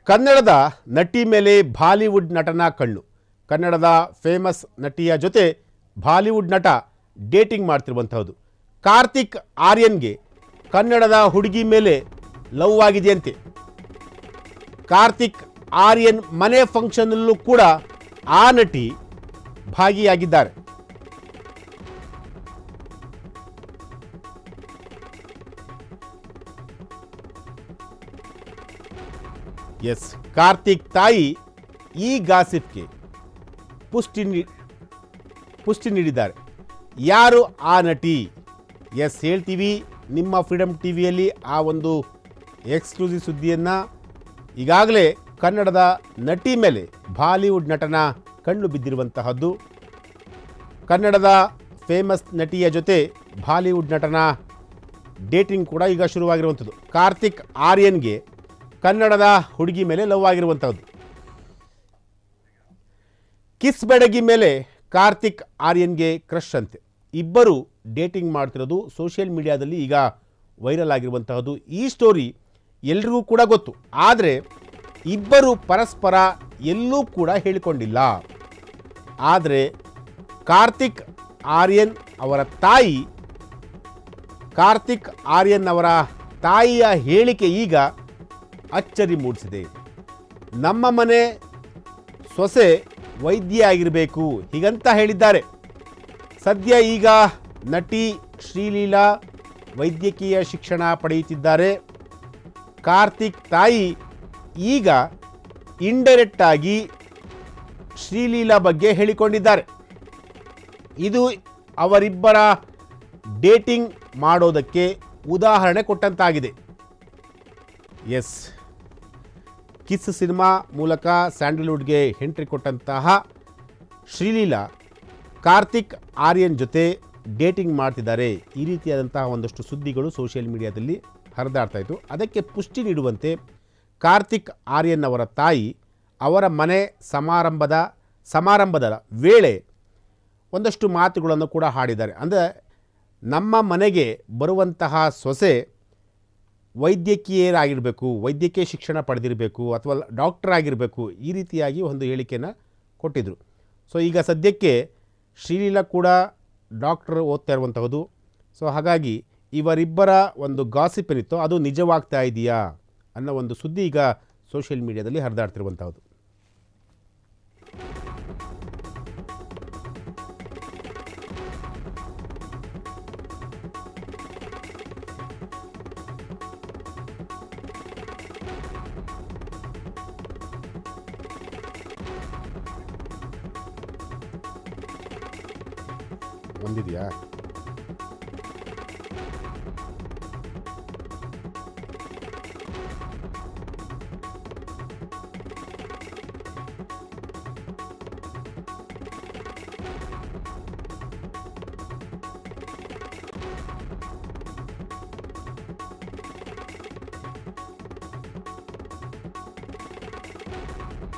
ಕನ್ನಡದ ನಟಿ ಮೇಲೆ ಬಾಲಿವುಡ್ ನಟನ ಕಣ್ಣು. ಕನ್ನಡದ ಫೇಮಸ್ ನಟಿಯ ಜೊತೆ ಬಾಲಿವುಡ್ ನಟ ಡೇಟಿಂಗ್ ಮಾಡ್ತಿರುವಂತಹದ್ದು. ಕಾರ್ತಿಕ್ ಆರ್ಯನ್ಗೆ ಕನ್ನಡದ ಹುಡುಗಿ ಮೇಲೆ ಲವ್ ಆಗಿದೆಯಂತೆ. ಕಾರ್ತಿಕ್ ಆರ್ಯನ್ ಮನೆ ಫಂಕ್ಷನ್ನಲ್ಲೂ ಕೂಡ ಆ ನಟಿ ಭಾಗಿಯಾಗಿದ್ದಾರೆ. ಎಸ್, ಕಾರ್ತಿಕ್ ತಾಯಿ ಈ ಗಾಸಿಪ್ಗೆ ಪುಷ್ಟಿ ನೀಡಿದ್ದಾರೆ. ಯಾರು ಆ ನಟಿ? ಎಸ್, ಹೇಳ್ತೀವಿ ನಿಮ್ಮ ಫ್ರೀಡಮ್ ಟಿವಿಯಲ್ಲಿ ಆ ಒಂದು ಎಕ್ಸ್ಕ್ಲೂಸಿವ್ ಸುದ್ದಿಯನ್ನು. ಈಗಾಗಲೇ ಕನ್ನಡದ ನಟಿ ಮೇಲೆ ಬಾಲಿವುಡ್ ನಟನ ಕಣ್ಣು ಬಿದ್ದಿರುವಂತಹದ್ದು. ಕನ್ನಡದ ಫೇಮಸ್ ನಟಿಯ ಜೊತೆ ಬಾಲಿವುಡ್ ನಟನ ಡೇಟಿಂಗ್ ಕೂಡ ಈಗ ಶುರುವಾಗಿರುವಂಥದ್ದು. ಕಾರ್ತಿಕ್ ಆರ್ಯನ್ಗೆ ಕನ್ನಡದ ಹುಡುಗಿ ಮೇಲೆ ಲವ್ ಆಗಿರುವಂಥದ್ದು. ಕಿಸ್ ಬೆಡಗಿ ಮೇಲೆ ಕಾರ್ತಿಕ್ ಆರ್ಯನ್ಗೆ ಕ್ರಶ್ ಅಂತೆ. ಇಬ್ಬರು ಡೇಟಿಂಗ್ ಮಾಡ್ತಿರೋದು ಸೋಷಿಯಲ್ ಮೀಡಿಯಾದಲ್ಲಿ ಈಗ ವೈರಲ್ ಆಗಿರುವಂತಹದ್ದು. ಈ ಸ್ಟೋರಿ ಎಲ್ರಿಗೂ ಕೂಡ ಗೊತ್ತು. ಆದರೆ ಇಬ್ಬರು ಪರಸ್ಪರ ಎಲ್ಲೂ ಕೂಡ ಹೇಳಿಕೊಂಡಿಲ್ಲ. ಆದರೆ ಕಾರ್ತಿಕ್ ಆರ್ಯನ್ ಅವರ ತಾಯಿ, ಕಾರ್ತಿಕ್ ಆರ್ಯನ್ ಅವರ ತಾಯಿಯ ಹೇಳಿಕೆ ಈಗ ಅಚ್ಚರಿ ಮೂಡಿಸಿದೆ. ನಮ್ಮ ಮನೆ ಸೊಸೆ ವೈದ್ಯ ಆಗಿರಬೇಕು ಹೀಗಂತ ಹೇಳಿದ್ದಾರೆ. ಸದ್ಯ ಈಗ ನಟಿ ಶ್ರೀಲೀಲಾ ವೈದ್ಯಕೀಯ ಶಿಕ್ಷಣ ಪಡೆಯುತ್ತಿದ್ದಾರೆ. ಕಾರ್ತಿಕ್ ತಾಯಿ ಈಗ ಇಂಡೈರೆಕ್ಟ್ ಆಗಿ ಶ್ರೀಲೀಲಾ ಬಗ್ಗೆ ಹೇಳಿಕೊಂಡಿದ್ದಾರೆ. ಇದು ಅವರಿಬ್ಬರ ಡೇಟಿಂಗ್ ಮಾಡೋದಕ್ಕೆ ಉದಾಹರಣೆ ಕೊಟ್ಟಂತಾಗಿದೆ. ಎಸ್, ಕಿಸ್ ಸಿನಿಮಾ ಮೂಲಕ ಸ್ಯಾಂಡಲ್ವುಡ್ಗೆ ಎಂಟ್ರಿ ಕೊಟ್ಟಂತಹ ಶ್ರೀಲೀಲಾ ಕಾರ್ತಿಕ್ ಆರ್ಯನ್ ಜೊತೆ ಡೇಟಿಂಗ್ ಮಾಡ್ತಿದ್ದಾರೆ. ಈ ರೀತಿಯಾದಂತಹ ಒಂದಷ್ಟು ಸುದ್ದಿಗಳು ಸೋಷಿಯಲ್ ಮೀಡಿಯಾದಲ್ಲಿ ಹರಿದಾಡ್ತಾ ಇತ್ತು. ಅದಕ್ಕೆ ಪುಷ್ಟಿ ನೀಡುವಂತೆ ಕಾರ್ತಿಕ್ ಆರ್ಯನ್ ಅವರ ತಾಯಿ ಅವರ ಮನೆ ಸಮಾರಂಭದ ವೇಳೆ ಒಂದಷ್ಟು ಮಾತುಗಳನ್ನು ಕೂಡ ಹಾಡಿದ್ದಾರೆ. ಅಂದರೆ ನಮ್ಮ ಮನೆಗೆ ಬರುವಂತಹ ಸೊಸೆ ವೈದ್ಯಕೀಯರಾಗಿರಬೇಕು, ವೈದ್ಯಕೀಯ ಶಿಕ್ಷಣ ಪಡೆದಿರಬೇಕು ಅಥವಾ ಡಾಕ್ಟರ್ ಆಗಿರಬೇಕು, ಈ ರೀತಿಯಾಗಿ ಒಂದು ಹೇಳಿಕೆಯನ್ನು ಕೊಟ್ಟಿದ್ದರು. ಸೊ ಈಗ ಸದ್ಯಕ್ಕೆ ಶ್ರೀಲೀಲಾ ಕೂಡ ಡಾಕ್ಟರ್ ಓದ್ತಾ ಇರುವಂತಹದ್ದು. ಸೊ ಹಾಗಾಗಿ ಇವರಿಬ್ಬರ ಒಂದು ಗಾಸಿಪ್ ಏನಿತ್ತೋ ಅದು ನಿಜವಾಗ್ತಾ ಇದೆಯಾ ಅನ್ನೋ ಒಂದು ಸುದ್ದಿ ಈಗ ಸೋಷಿಯಲ್ ಮೀಡಿಯಾದಲ್ಲಿ ಹರಿದಾಡ್ತಿರುವಂತಹದ್ದು. ಒಂದಿದೆಯಾ?